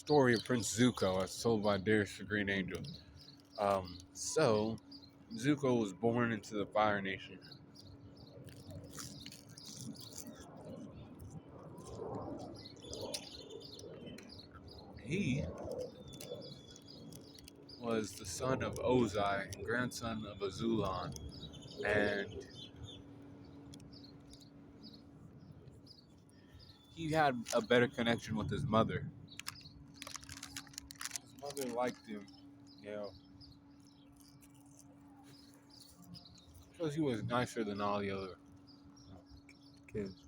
story of Prince Zuko as told by Darius the Green Angel. So, Zuko was born into the Fire Nation. He was the son of Ozai and grandson of Azulon, and he had a better connection with his mother. His mother liked him, you know, because he was nicer than all the other kids.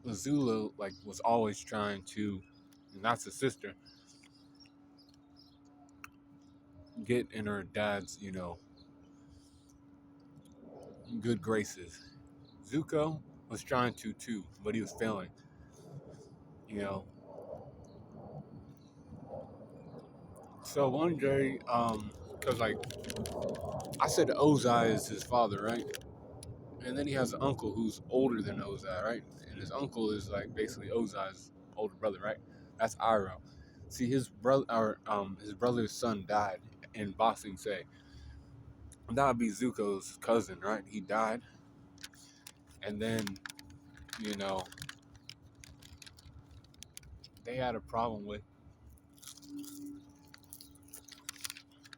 Azula, was always trying to, and that's his sister, get in her dad's, good graces. Zuko was trying to too, but he was failing. You know. So one day, because I said Ozai is his father, right? And then he has an uncle who's older than Ozai, right? And his uncle is basically Ozai's older brother, right? That's Iroh. See, his brother's son died in Ba Sing Se. That would be Zuko's cousin, right? He died, and then you know they had a problem with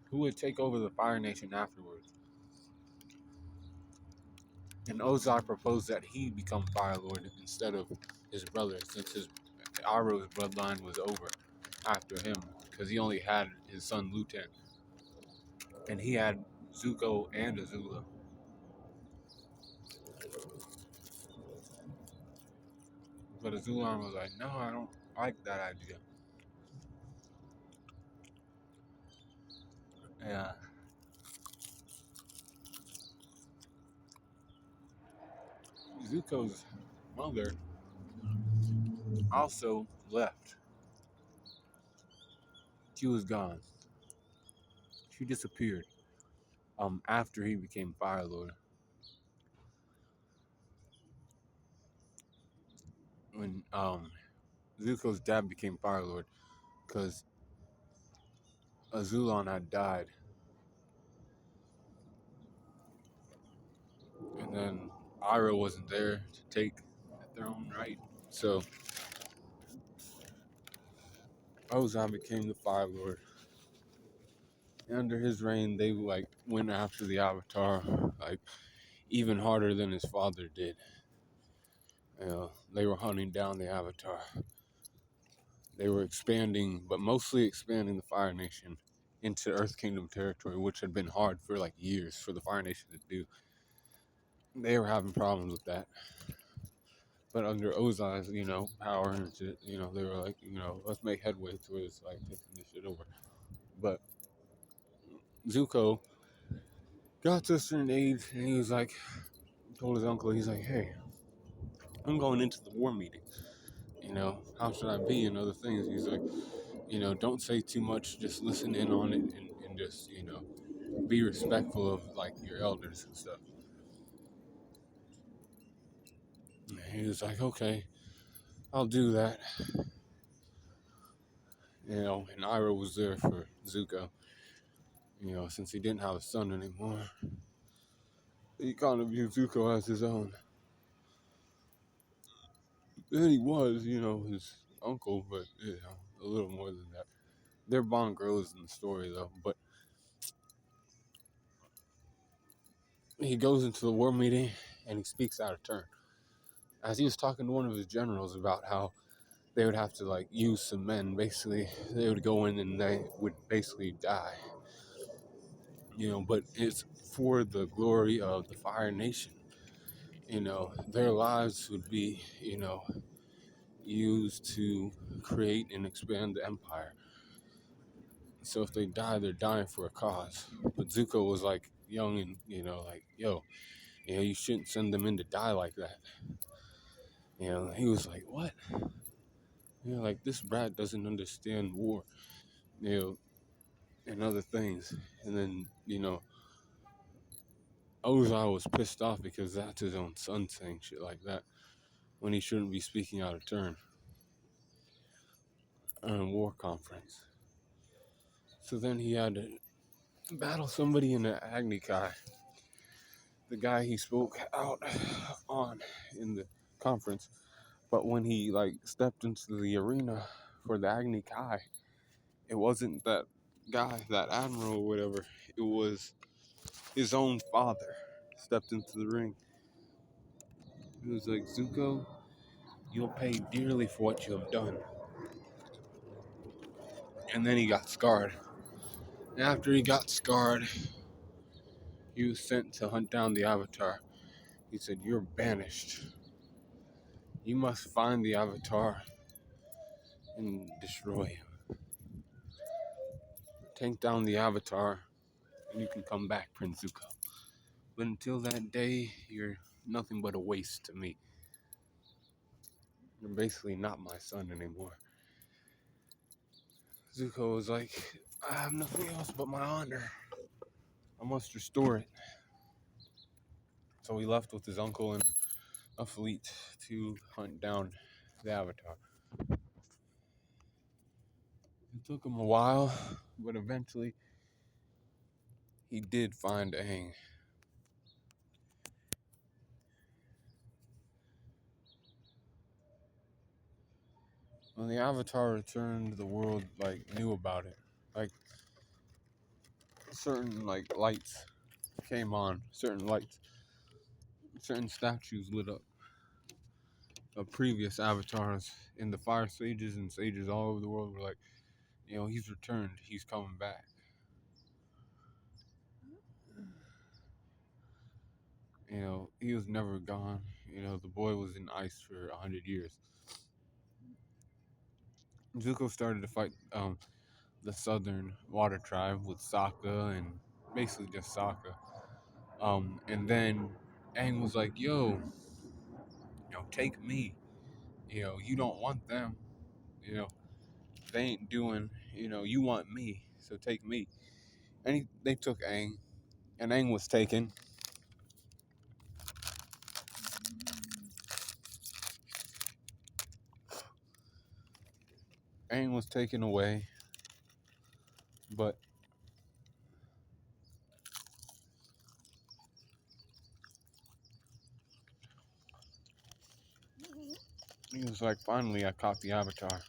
who would take over the Fire Nation afterwards. And Ozai proposed that he become Fire Lord instead of his brother, since his Iroh's bloodline was over after him, because he only had his son Luten, and he had Zuko and Azula. But Azula was like, "No, I don't like that idea." Yeah, Zuko's mother also left. She was gone. She disappeared. After he became Fire Lord, when Zuko's dad became Fire Lord, because Azulon had died, and then Iroh wasn't there to take the throne, right? So Ozai became the Fire Lord. And under his reign, they went after the Avatar even harder than his father did. They were hunting down the Avatar. They were expanding, but mostly expanding the Fire Nation into Earth Kingdom territory, which had been hard for years for the Fire Nation to do. They were having problems with that. But under Ozai's, power and shit, they were like, let's make headway towards taking this shit over. But Zuko got to a certain age, and he was told his uncle, he's like, hey, I'm going into the war meeting. How should I be and other things? He's like, don't say too much, just listen in on it and just, be respectful of your elders and stuff. And he was like, okay, I'll do that. And Iroh was there for Zuko, since he didn't have a son anymore. He kind of viewed Zuko as his own. And he was, his uncle, but, a little more than that. Their bond grows in the story, though. But he goes into the war meeting and he speaks out of turn. As he was talking to one of his generals about how they would have to use some men, basically, they would go in and they would basically die. But it's for the glory of the Fire Nation. Their lives would be, used to create and expand the empire. So if they die, they're dying for a cause. But Zuko was young and, yo, you shouldn't send them in to die like that. He was like, what? This brat doesn't understand war, and other things. And then, Ozai was pissed off because that's his own son saying shit like that when he shouldn't be speaking out of turn. war conference. So then he had to battle somebody in the Agni Kai, the guy he spoke out on in the conference. But when he like stepped into the arena for the Agni Kai, it wasn't that guy, that admiral or whatever. It was his own father stepped into the ring. He was like, Zuko, you'll pay dearly for what you have done. And then he got scarred. After he got scarred, he was sent to hunt down the Avatar. He said, you're banished. You must find the Avatar and destroy him. Take down the Avatar, and you can come back, Prince Zuko. But until that day, you're nothing but a waste to me. You're basically not my son anymore. Zuko was like, I have nothing else but my honor. I must restore it. So he left with his uncle and a fleet to hunt down the Avatar. It took him a while, but eventually he did find Aang. When the Avatar returned, the world knew about it. Like certain lights came on, certain statues lit up of previous avatars in the fire sages and sages all over the world were like, he's returned, he's coming back. He was never gone. The boy was in ice for 100 years. Zuko started to fight the Southern Water Tribe with Sokka and basically just Sokka. And then Aang was like, yo, take me. You don't want them. They ain't doing, you want me, so take me. And they took Aang, and Aang was taken. Aang was taken away, but he was like, finally, I caught the Avatar.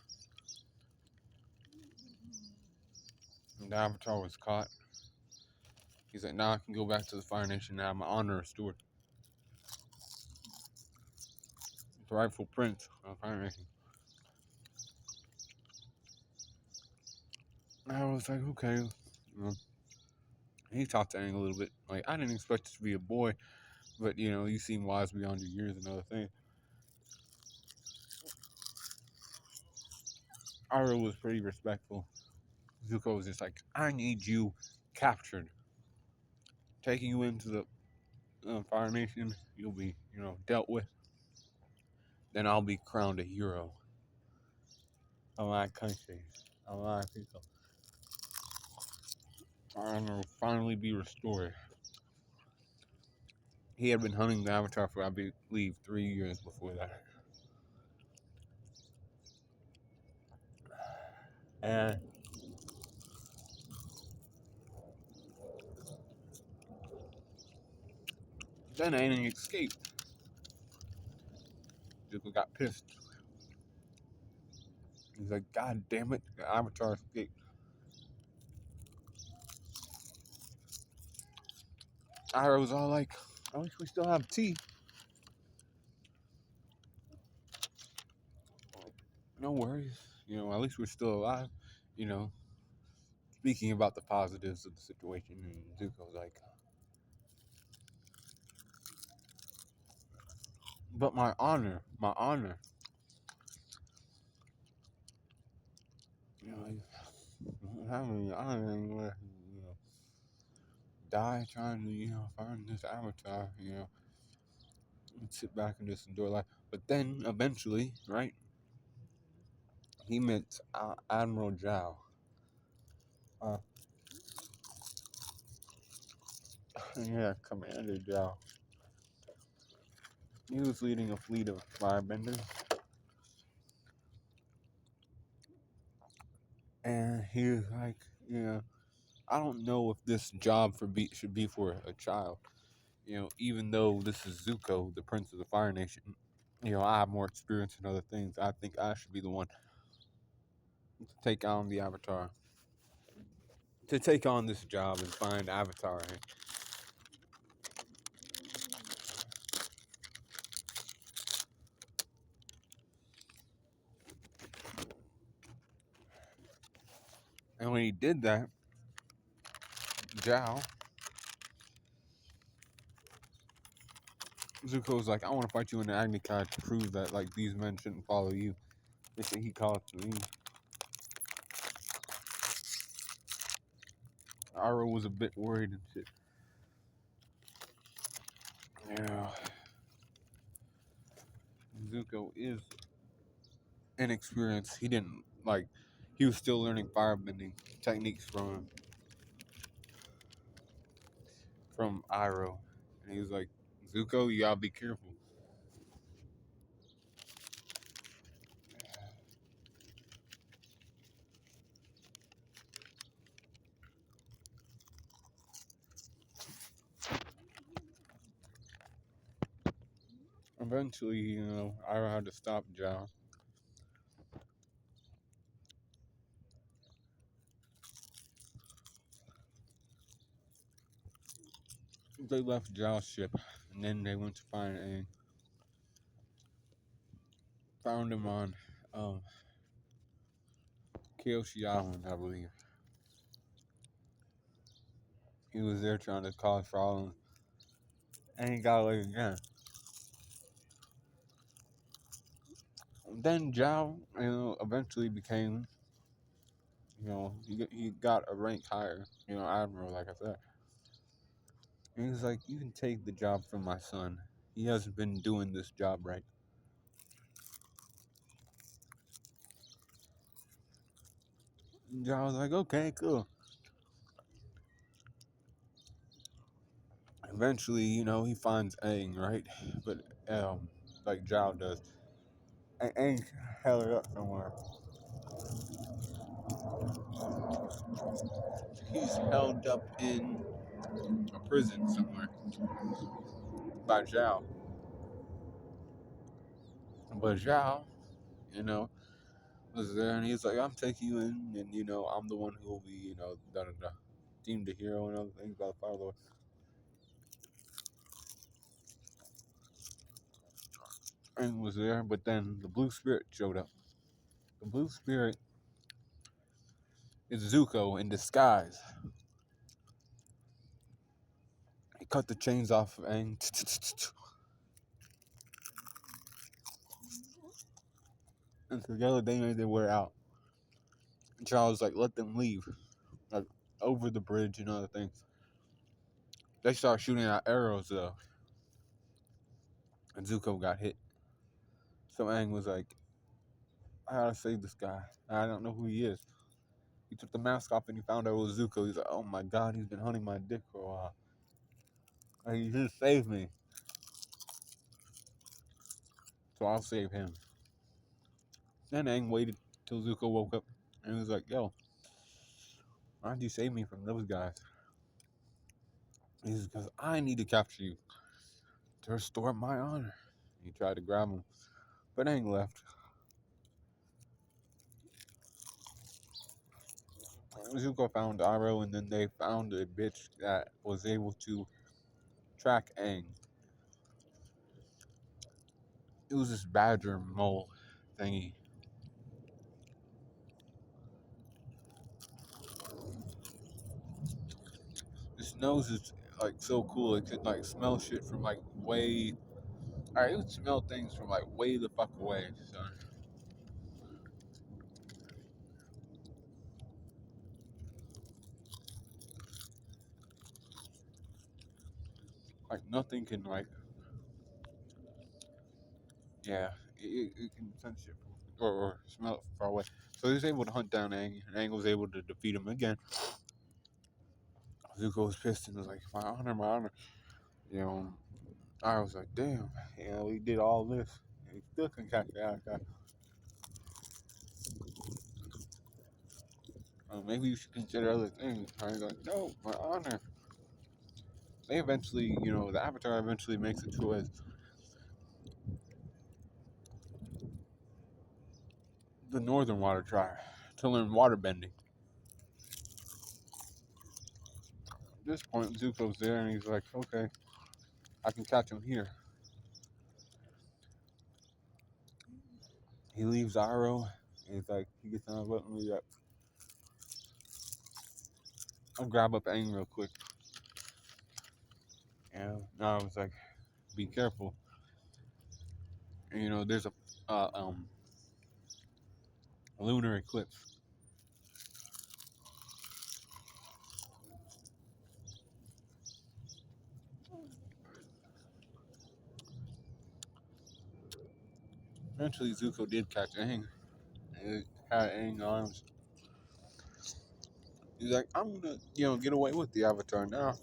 And the Avatar was caught. He's like, now I can go back to the Fire Nation now. My honor restored. The rightful prince of the Fire Nation. And I was like, okay. He talked to Aang a little bit. Like, I didn't expect it to be a boy, but, you seem wise beyond your years and other things. Iroh was pretty respectful. Zuko was just like, I need you captured. Taking you into the Fire Nation, you'll be, dealt with. Then I'll be crowned a hero of my country, of my people. And will finally be restored. He had been hunting the Avatar for, I believe, 3 years before that. And then Aang escaped. Zuko got pissed. He's like, God damn it, the Avatar escaped. Iroh was all like, I wish we still have tea. No worries. At least we're still alive. Speaking about the positives of the situation, and Zuko's like, but my honor, having honor anywhere, die trying to, find this Avatar, and sit back and just enjoy life. But then eventually, right, he met Admiral Zhao. Yeah, Commander Zhao. He was leading a fleet of firebenders. And he was like, I don't know if this job should be for a child. Even though this is Zuko, the Prince of the Fire Nation, I have more experience in other things. I think I should be the one to take on the Avatar, to take on this job and find Avatar. And when he did that, Zhao, Zuko was like, I want to fight you in the Agni Kai to prove that like these men shouldn't follow you. They say he called to me. Aro was a bit worried and shit. Yeah, Zuko is inexperienced. He didn't like. He was still learning firebending techniques from Iroh, and he was like, "Zuko, you gotta be careful." Eventually, Iroh had to stop Zhao. They left Zhao's ship, and then they went to find Aang. Found him on um, Kyoshi Island, I believe. He was there trying to cause problems, and he got away again. Then Zhao, eventually became, he got a rank higher, admiral, like I said. And he was like, "You can take the job from my son. He hasn't been doing this job right." And Zhao was like, "Okay, cool." Eventually, he finds Aang, right? But like Zhao does, and Aang held it up somewhere. He's held up in a prison somewhere by Zhao. But Zhao, you know, was there, and he's like, "I'm taking you in, and I'm the one who will be, da da da, deemed a hero and other things by the Fire Lord." Aang was there, but then the Blue Spirit showed up. The Blue Spirit is Zuko in disguise. He cut the chains off of Aang, and together they made their way out. And Charles was like, "Let them leave, like over the bridge and other things." They started shooting out arrows though, and Zuko got hit. So Aang was like, "I gotta save this guy. I don't know who he is." He took the mask off and he found out it was Zuko. He's like, "Oh my god, he's been hunting my dick for a while. Like, he just saved me, so I'll save him." Then Aang waited till Zuko woke up and he was like, "Yo, why'd you save me from those guys?" He's because I need to capture you to restore my honor. He tried to grab him, but Aang left. Zuko found Iroh, and then they found a bitch that was able to track Aang. It was this badger mole thingy. His nose is like so cool. It could like smell shit from like way. Alright, it would smell things from like way the fuck away. So like nothing can like, yeah, it can sense shit or smell it far away. So he was able to hunt down Aang, and Aang was able to defeat him again. Zuko was pissed and was like, "My honor, my honor." You know, I was like, "Damn, we did all this. And he still couldn't catch the other guy." Maybe you should consider other things. I was like, no, my honor. They eventually, the Avatar eventually makes a choice. The Northern Water Tribe to learn water bending. At this point, Zuko's there, and he's like, okay, I can catch him here. He leaves Iroh, and he's like, he gets on a button, he's like, I'll grab up Aang real quick. Now I was like, be careful. And, there's a lunar eclipse. Eventually, Zuko did catch Aang. He had Aang arms. He's like, I'm gonna, get away with the Avatar now.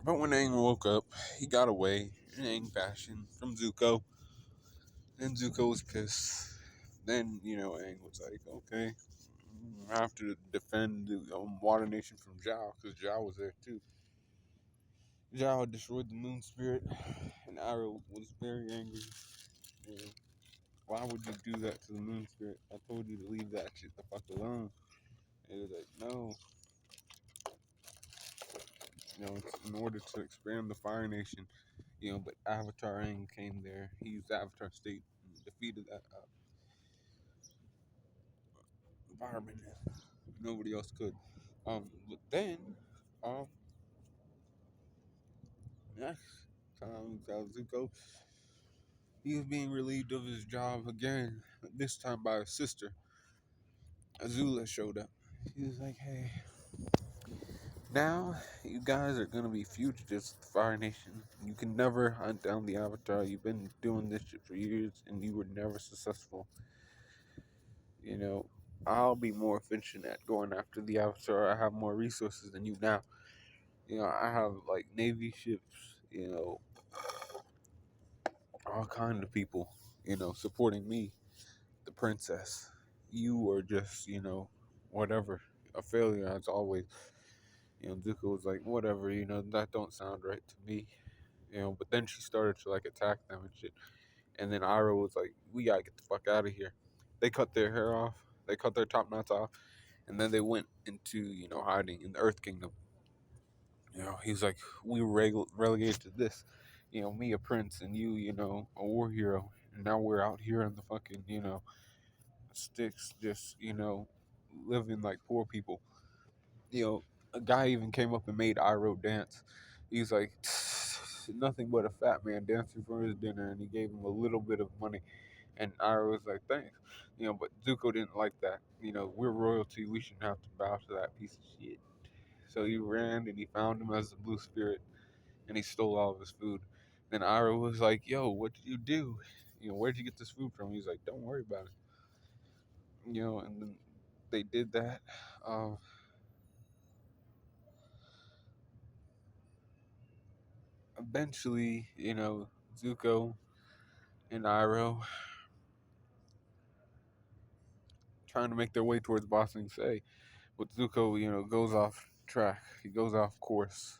But when Aang woke up, he got away in Aang fashion from Zuko. Then Zuko was pissed. Then, Aang was like, okay, I have to defend the Water Nation from Zhao, because Zhao was there too. Zhao had destroyed the Moon Spirit, and Arrow was very angry. You know, why would you do that to the Moon Spirit? I told you to leave that shit the fuck alone. And he was like, no. It's in order to expand the Fire Nation. But Avatar Aang came there. He used Avatar State and defeated that environment. Nobody else could. But then, um, next time Zuko, he was being relieved of his job again. This time by his sister. Azula showed up. He was like, hey, now you guys are gonna be fugitives of the Fire Nation. You can never hunt down the Avatar. You've been doing this shit for years and you were never successful. You know, I'll be more efficient at going after the Avatar. I have more resources than you now. I have like Navy ships, all kind of people, supporting me, the princess. You are just, whatever, a failure as always. Zuko was like, whatever, that don't sound right to me. But then she started to like attack them and shit. And then Iroh was like, we gotta get the fuck out of here. They cut their hair off, they cut their top knots off, and then they went into, hiding in the Earth Kingdom. He's like, we were relegated to this. Me a prince and you, a war hero. And now we're out here in the fucking, sticks, just, living like poor people. A guy even came up and made Iroh dance. He's like, nothing but a fat man dancing for his dinner, and he gave him a little bit of money. And Iroh was like, thanks. But Zuko didn't like that. We're royalty. We shouldn't have to bow to that piece of shit. So he ran and he found him as the Blue Spirit, and he stole all of his food. Then Iroh was like, yo, what did you do? Where'd you get this food from? He's like, don't worry about it. And then they did that. Um, Eventually, Zuko and Iroh trying to make their way towards Ba Sing Se. But Zuko, goes off track. He goes off course.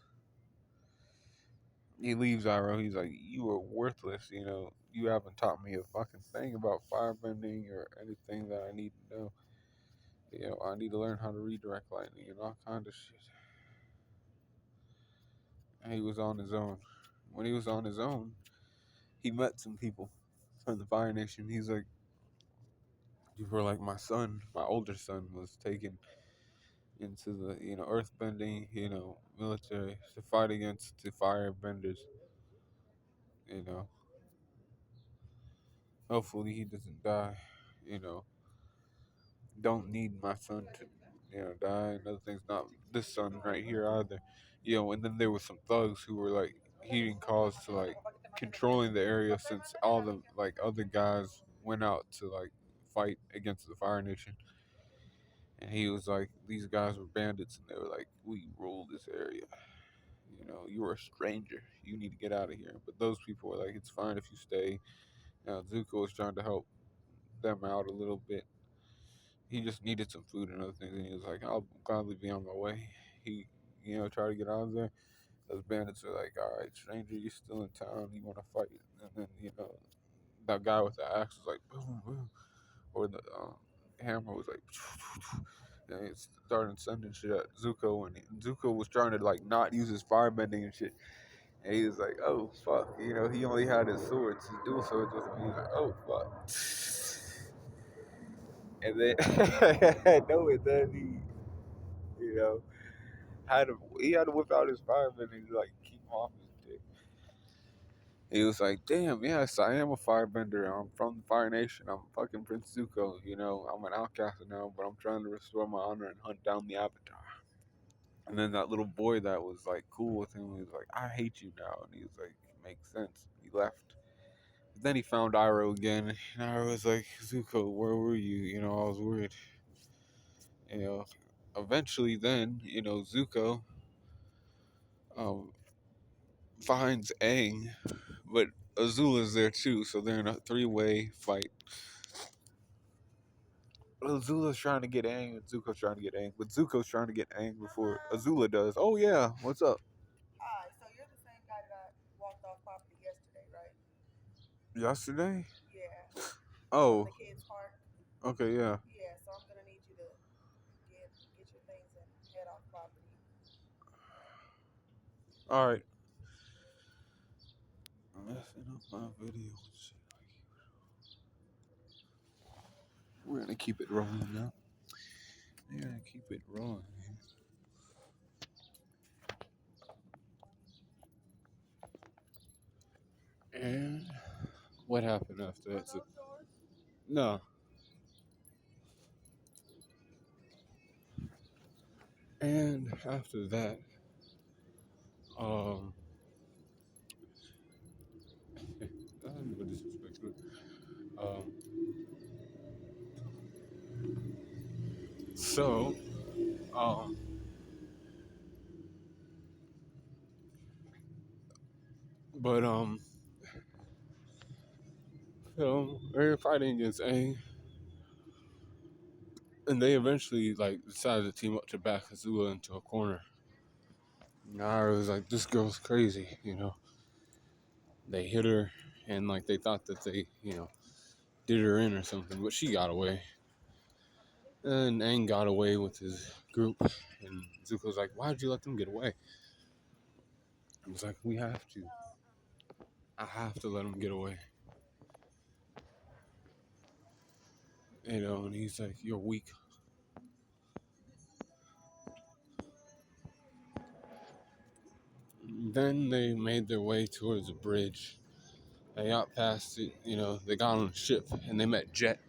He leaves Iroh. He's like, you are worthless. You haven't taught me a fucking thing about firebending or anything that I need to know. I need to learn how to redirect lightning and all kind of shit. And he was on his own. When he was on his own, he met some people from the Fire Nation. He's like, you were like my son. My older son was taken into the earthbending military to fight against the firebenders. You know, hopefully he doesn't die. You know, don't need my son to die. Another thing's not this son right here either. And then there was some thugs who were like heeding calls to like controlling the area since all the like other guys went out to like fight against the Fire Nation. And he was like, these guys were bandits, and they were like, we rule this area. You're a stranger. You need to get out of here. But those people were like, it's fine if you stay. Zuko was trying to help them out a little bit. he just needed some food and other things, and he was like, "I'll gladly be on my way." He, tried to get out of there. Those bandits are like, "All right, stranger, you still in town? You want to fight?" And then that guy with the axe was like, "Boom, boom," or the hammer was like, and he started sending shit at Zuko, and Zuko was trying to like not use his firebending and shit. And he was like, "Oh fuck," he only had his swords, his dual swords with him. He was like, "Oh fuck," and then no, and then you know, he had to whip out his firebending to like keep him off his dick. He was like, "Damn, yes, I am a firebender. I'm from the Fire Nation. I'm fucking Prince Zuko. I'm an outcast now, but I'm trying to restore my honor and hunt down the Avatar." And then that little boy that was like cool with him, he was like, "I hate you now," and he was like, "Makes sense." He left. But then he found Iroh again, and Iroh was like, "Zuko, where were you? I was worried." You know, Eventually, then Zuko um, finds Aang, but Azula's there too, so they're in a three-way fight. Azula's trying to get Aang, and Zuko's trying to get Aang, but Zuko's trying to get Aang before Azula does. Oh yeah, what's up? Hi, so you're the same guy that walked off property yesterday, right? Yesterday? Yeah. Oh. The kids' park. Okay, yeah. Yeah, so I'm gonna need you to get your things and head off property. All right. Messing up my video. We're gonna keep it rolling now. We're gonna keep it rolling. And what happened after that? No. And after that, um, that's a little disrespectful. Um, so, um, but they're fighting against Aang, and they eventually like decided to team up to back Azula into a corner. Nara was like, "This girl's crazy." They hit her, and like they thought that they, did her in or something, but she got away. And Aang got away with his group, and Zuko's like, "Why did you let them get away?" He was like, "We have to. I have to let them get away." And he's like, "You're weak." Then they made their way towards a bridge. They got past it, they got on a ship, and they met Jet.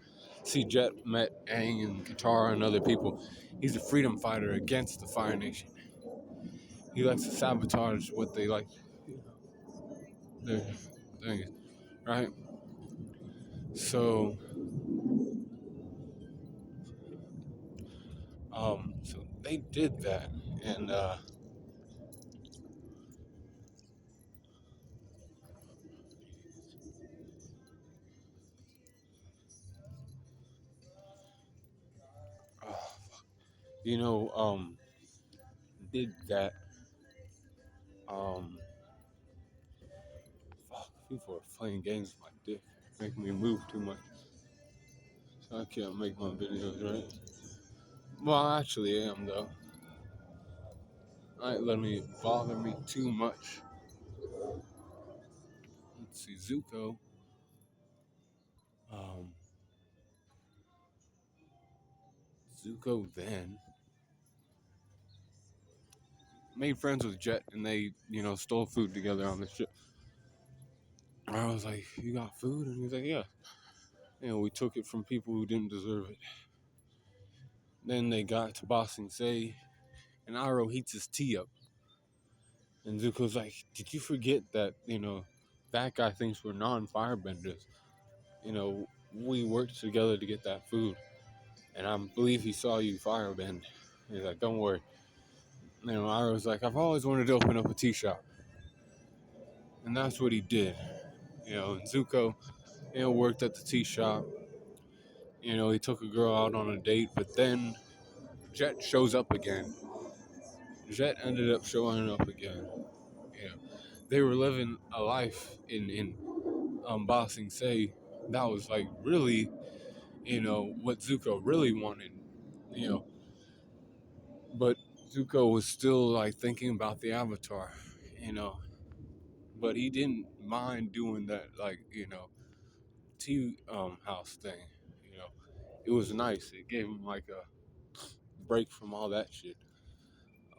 See, Jet met Aang and Katara and other people. He's a freedom fighter against the Fire Nation. He likes to sabotage what they like, their thing, right? So they did that, and uh, you know, did that. Um, Fuck, people are playing games with my dick, making me move too much, so I can't make my videos right. Well, I actually am though. I ain't letting me bother me too much. Let's see, Zuko. Um, Zuko then made friends with Jet, and they, stole food together on the ship. I was like, "You got food?" And he's like, "Yeah." We took it from people who didn't deserve it. Then they got to Ba Sing Se, and Iroh heats his tea up. And Zuko's like, "Did you forget that, that guy thinks we're non-firebenders? We worked together to get that food. And I believe he saw you firebend." He's like, "Don't worry." Iroh's like, "I've always wanted to open up a tea shop." And that's what he did. And Zuko, worked at the tea shop. He took a girl out on a date, but then Jet shows up again. Jet ended up showing up again. You know, they were living a life in Ba Sing Se that was like really, what Zuko really wanted. You know, but Zuko was still like thinking about the Avatar. You know, but he didn't mind doing that, like tea house thing. You know, it was nice. It gave him like a break from all that shit.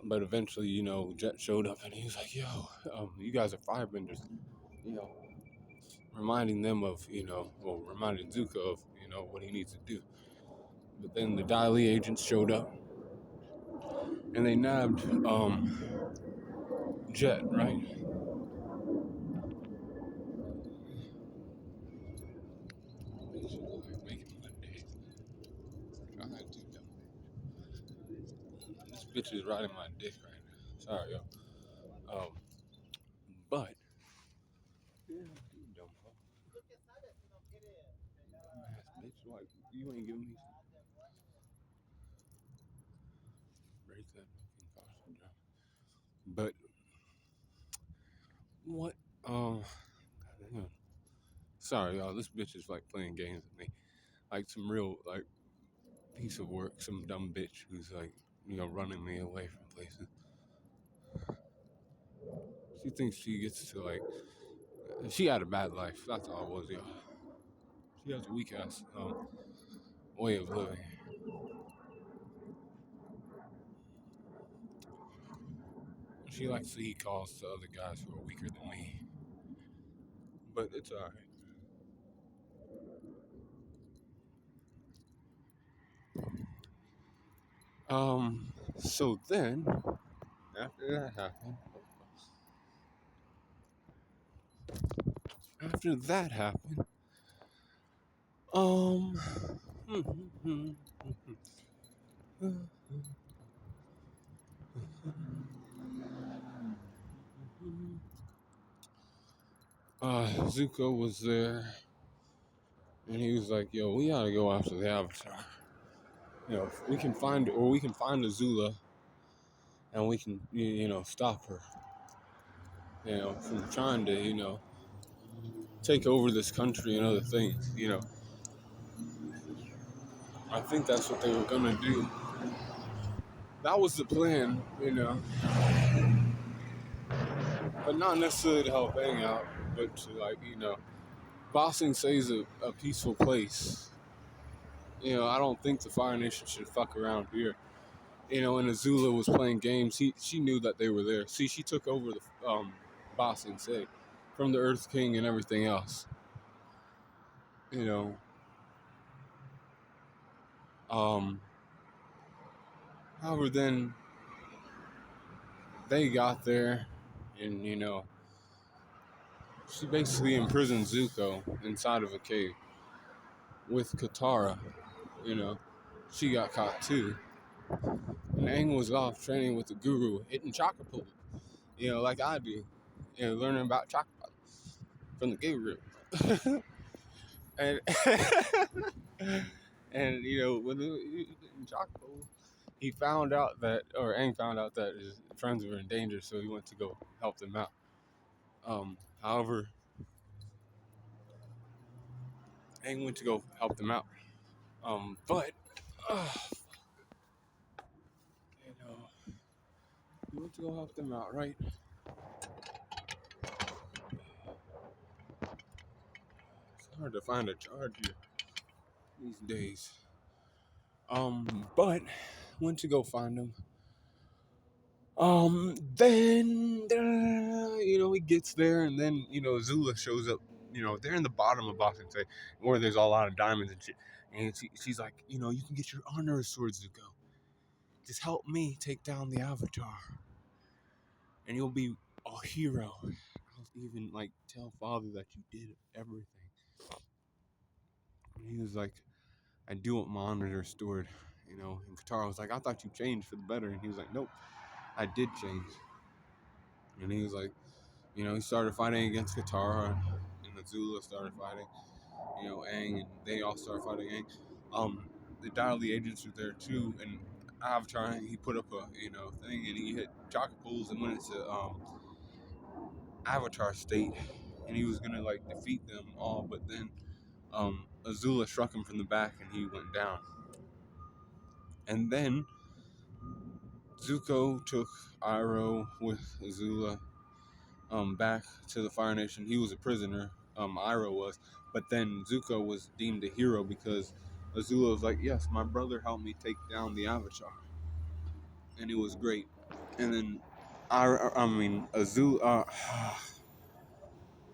But eventually, Jet showed up and he was like, "Yo, you guys are firebenders." You know, reminding them of, reminding Zuko of, what he needs to do. But then the Dali agents showed up and they nabbed Jet, right? Making my day. Trying to dumb. This bitch is riding my dick right now. Sorry, yo. But yeah, you dumb fuck. Dumbass bitch, like you ain't giving me some break that fucking costume down. But what? Goddamn. Sorry, y'all. This bitch is like playing games with me, like some real like piece of work, some dumb bitch who's like running me away from places. She thinks she gets to like. She had a bad life. That's all it was, y'all. She has a weak ass way of living. She likes to eat calls to other guys who are weaker than me, but it's alright. So then after that happened, after that happened, um, Zuko was there, and he was like, "Yo, we gotta go after the Avatar. If we can find, or we can find Azula, and we can, stop her, from trying to, take over this country and other things. I think that's what they were gonna do. That was the plan, but not necessarily to help Aang out, but to like, Bossing says a peaceful place. I don't think the Fire Nation should fuck around here. When Azula was playing games, she knew that they were there. See, she took over the Bossing Say from the Earth King and everything else. You know, um, however, then they got there, and she basically imprisoned Zuko inside of a cave with Katara. You know, she got caught too. And Aang was off training with the Guru, hitting Chakra, like I do, learning about Chakra from the Guru. and and when in Chakra, he found out that, or Aang found out that his friends were in danger, so he went to go help them out. However, Aang went to go help them out. But uh, he went to go help them out, right? It's hard to find a charger these days. But went to go find him. Then he gets there, and then Zula shows up. They're in the bottom of Boxing Day, where there's a lot of diamonds and shit. And she's like, you can get your honor sword, Zuko. Just help me take down the Avatar, and you'll be a hero. I'll even like tell Father that you did everything. And he was like, I do want my honor restored. And Katara was like, I thought you changed for the better. And he was like, nope, I did change. And he was like, he started fighting against Katara, and Azula started fighting, Aang, and they all started fighting Aang. the Dali agents were there too, and Avatar he put up a thing and he hit chocolate pools and went into Avatar state, and he was gonna like defeat them all, but then Azula struck him from the back and he went down. And then Zuko took Iroh with Azula back to the Fire Nation. He was a prisoner, Iroh was, but then Zuko was deemed a hero because Azula was like, yes, my brother helped me take down the Avatar, and it was great. And then Azula,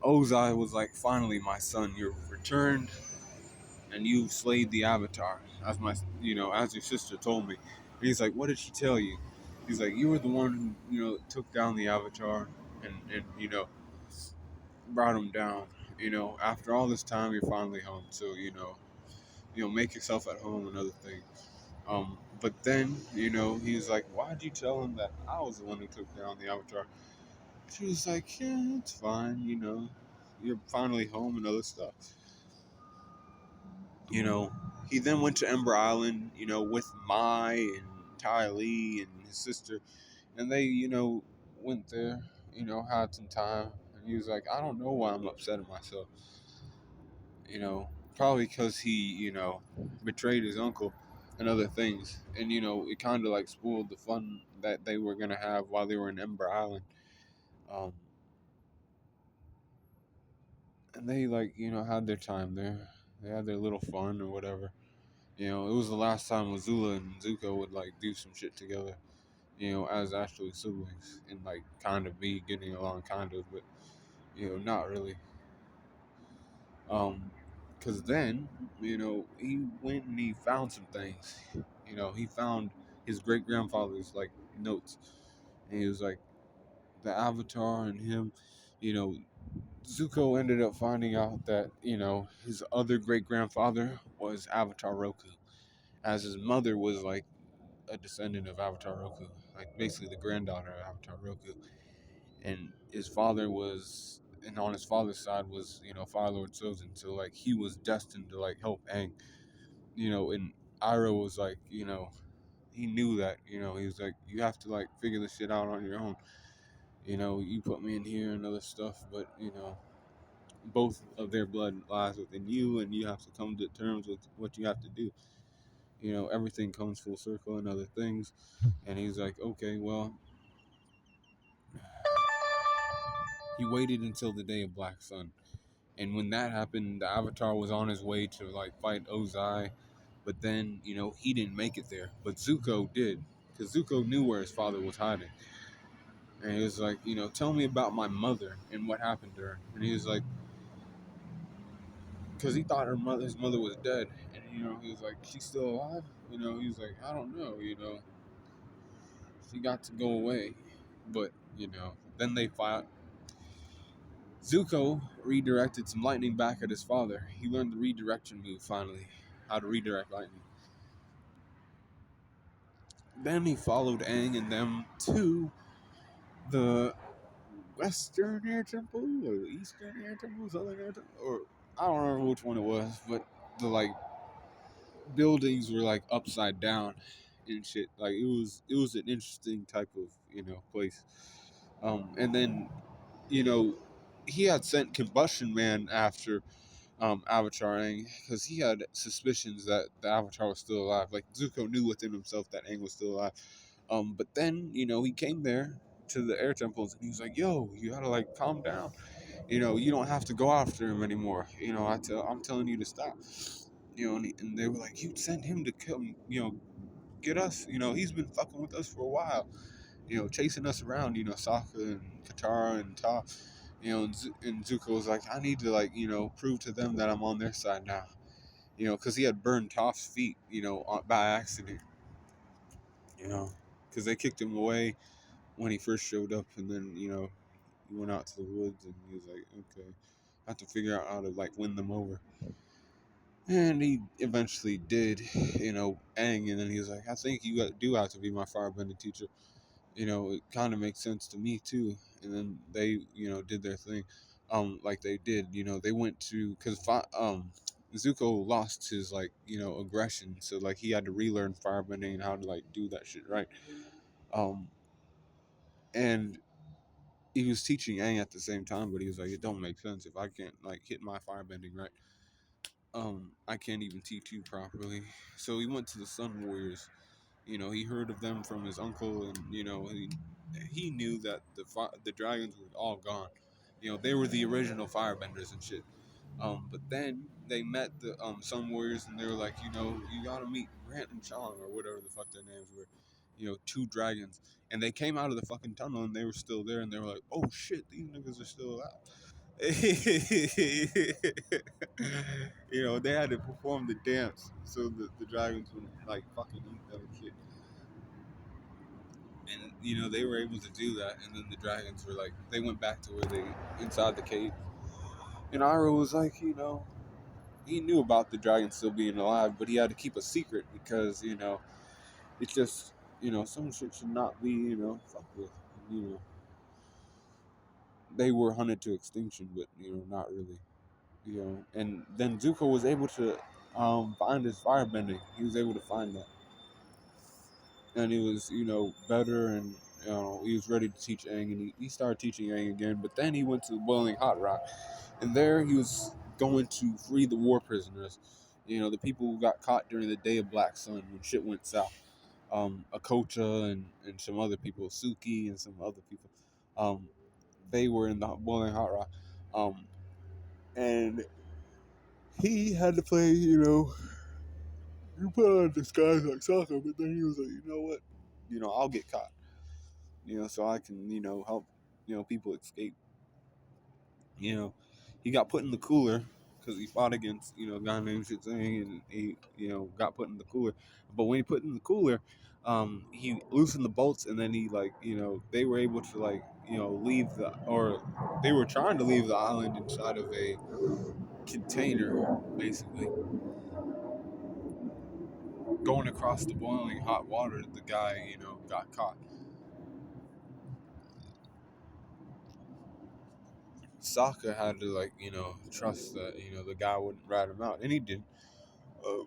Ozai was like, finally, my son, you've returned, and you've slayed the Avatar, as as your sister told me. And he's like, what did she tell you? He's like, you were the one who, took down the Avatar, and brought him down. After all this time, you're finally home. So, make yourself at home and other things. But then, he's like, why'd you tell him that I was the one who took down the Avatar? She was like, yeah, it's fine, you're finally home and other stuff. He then went to Ember Island, with Mai and Ty Lee and his sister, and they, went there, had some time, and he was like, I don't know why I'm upset at myself, you know, probably because he, betrayed his uncle and other things, and it kind of like spoiled the fun that they were gonna have while they were in Ember Island, um, and they like, had their time there, they had their little fun or whatever. It was the last time Azula and Zuko would like do some shit together, as actually siblings and like kind of be getting along, kind of, but not really. Cause then, he went and he found some things. He found his great grandfather's like notes, and he was like the Avatar and him. You know, Zuko ended up finding out that his other great grandfather was Avatar Roku, as his mother was like a descendant of Avatar Roku, like basically the granddaughter of Avatar Roku, and his father was, and on his father's side was Fire Lord Sozin, so like he was destined to like help Aang, and Iroh was like, he knew that, he was like, you have to like figure this shit out on your own, you put me in here and other stuff, but both of their blood lies within you, and you have to come to terms with what you have to do. Everything comes full circle and other things. And he's like, okay, well, he waited until the day of Black Sun. And when that happened, the Avatar was on his way to like fight Ozai, but then he didn't make it there. But Zuko did, because Zuko knew where his father was hiding, and he was like, tell me about my mother and what happened to her. And he was like, because he thought his mother was dead, and he was like, she's still alive. He was like, I don't know. She got to go away, but then they fought. Zuko redirected some lightning back at his father. He learned the redirection move finally, how to redirect lightning. Then he followed Aang and them to the Western Air Temple, or the Eastern Air Temple, Southern Air Temple, or I don't remember which one it was, but the like buildings were like upside down and shit. Like it was an interesting type of place. And then you know he had sent Combustion Man after Avatar Aang, because he had suspicions that the Avatar was still alive. Like Zuko knew within himself that Aang was still alive. But then he came there to the air temples and he was like, "Yo, you gotta like calm down. You don't have to go after him anymore. I'm telling you to stop." And they were like, "You sent him to come, get us. He's been fucking with us for a while. Chasing us around. Sokka and Katara and Toph." And Zuko was like, I need to like, prove to them that I'm on their side now. Because he had burned Toph's feet, by accident. Because they kicked him away when he first showed up, and then he went out to the woods, and he was like, okay, I have to figure out how to like win them over. And he eventually did, Aang, and then he was like, I think you do have to be my firebending teacher. It kind of makes sense to me too. And then they, did their thing, like they did. They went to, because Zuko lost his like aggression, so like he had to relearn firebending and how to like do that shit right. Um, and he was teaching Aang at the same time, but he was like, it don't make sense if I can't like hit my firebending right. I can't even teach you properly. So he went to the Sun Warriors. He heard of them from his uncle, and he knew that the dragons were all gone. They were the original firebenders and shit. But then they met the Sun Warriors, and they were like, you gotta meet Grant and Chong or whatever the fuck their names were. Two dragons, and they came out of the fucking tunnel, and they were still there, and they were like, oh shit, these niggas are still alive. They had to perform the dance so the dragons would like fucking eat them and shit. And they were able to do that, and then the dragons were like, they went back to where they inside the cave. And Iroh was like, he knew about the dragon still being alive, but he had to keep a secret because it's just some shit should not be fucked with. You know, they were hunted to extinction, but not really. And then Zuko was able to find his firebending. He was able to find that, and he was better, and he was ready to teach Aang, and he started teaching Aang again. But then he went to the Boiling Hot Rock, and there he was going to free the war prisoners. The people who got caught during the Day of Black Sun when shit went south. Akocha and some other people, Suki and some other people. Um, they were in the Boiling Hot Rock, and he had to play. He put on a disguise like Sokka, but then he was like, you know what? I'll get caught. So I can help people escape. You know, he got put in the cooler because he fought against a guy named Shitsang, and he got put in the cooler. But when he put in the cooler, he loosened the bolts, and then he like they were able to like leave or they were trying to leave the island inside of a container, basically going across the boiling hot water. The guy got caught. Sokka had to like trust that the guy wouldn't rat him out, and he did. Uh,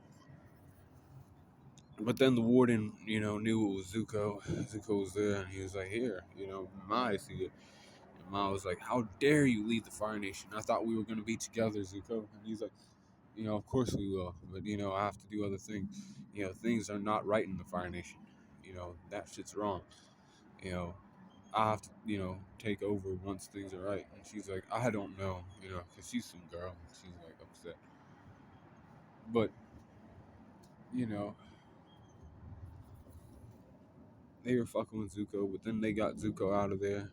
But then the warden, knew it was Zuko. Zuko was there, and he was like, "Here, Mai, see it." And Ma was like, "How dare you leave the Fire Nation? I thought we were gonna be together, Zuko." And he's like, "Of course we will, but I have to do other things. Things are not right in the Fire Nation. That shit's wrong. You know, I have to, take over once things are right." And she's like, "I don't know, because she's some girl, and she's like upset, but you know." They were fucking with Zuko, but then they got Zuko out of there,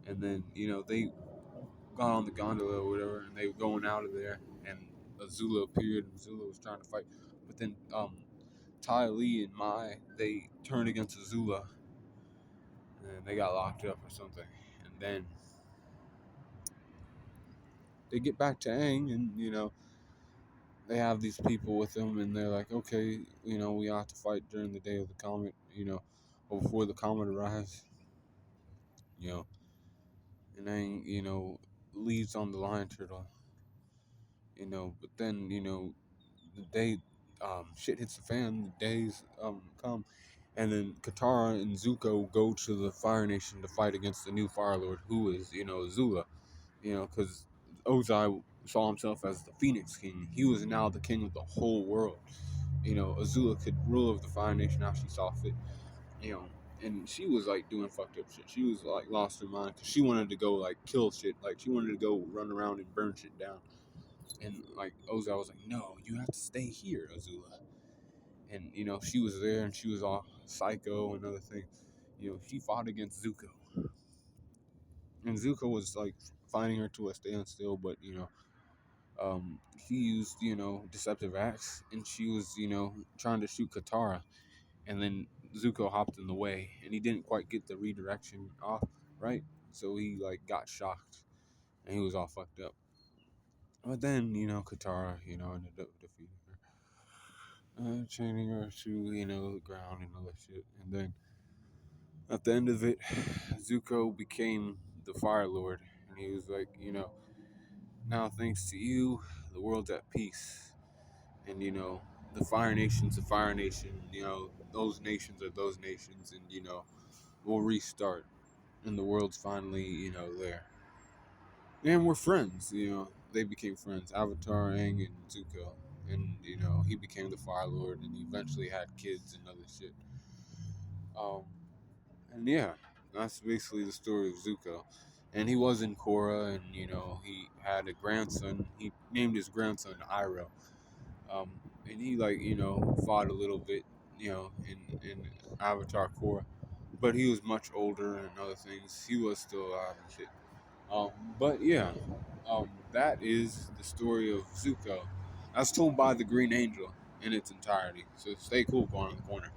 and then they got on the gondola or whatever, and they were going out of there, and Azula appeared, and Azula was trying to fight, but then Ty Lee and Mai they turned against Azula, and they got locked up or something, and then they get back to Aang, and they have these people with them, and they're like, okay, we have to fight during the day of the comet, or before the comet arrives, you know, and Aang, leaves on the lion turtle. But then the day shit hits the fan, the days come, and then Katara and Zuko go to the Fire Nation to fight against the new Fire Lord, who is Azula. Because Ozai saw himself as the Phoenix King. He was now the king of the whole world. Azula could rule over the Fire Nation how she saw fit. You know. And she was like doing fucked up shit. She was like lost her mind because she wanted to go like kill shit. Like she wanted to go run around and burn shit down. And like Ozai was like, "No, you have to stay here, Azula." And she was there, and she was all psycho and other things. She fought against Zuko, and Zuko was like fighting her to a standstill. But he used deceptive acts, and she was trying to shoot Katara, and then Zuko hopped in the way, and he didn't quite get the redirection off right, so he like got shocked, and he was all fucked up. But then Katara ended up defeating her. Chaining her to the ground and all that shit. And then at the end of it, Zuko became the Fire Lord, and he was like, now thanks to you, the world's at peace, and the Fire Nation's a Fire Nation. Those nations are those nations, and we'll restart, and the world's finally there, and we're friends. They became friends, Avatar, Aang, and Zuko, and he became the Fire Lord, and he eventually had kids and other shit. Um, and yeah, that's basically the story of Zuko. And he was in Korra, and he had a grandson. He named his grandson Iroh. Um, and he fought a little bit, in Avatar Korra, but he was much older and other things. He was still alive and shit. Um, but yeah, that is the story of Zuko, as told by the Green Angel in its entirety. So stay cool, corner in the corner.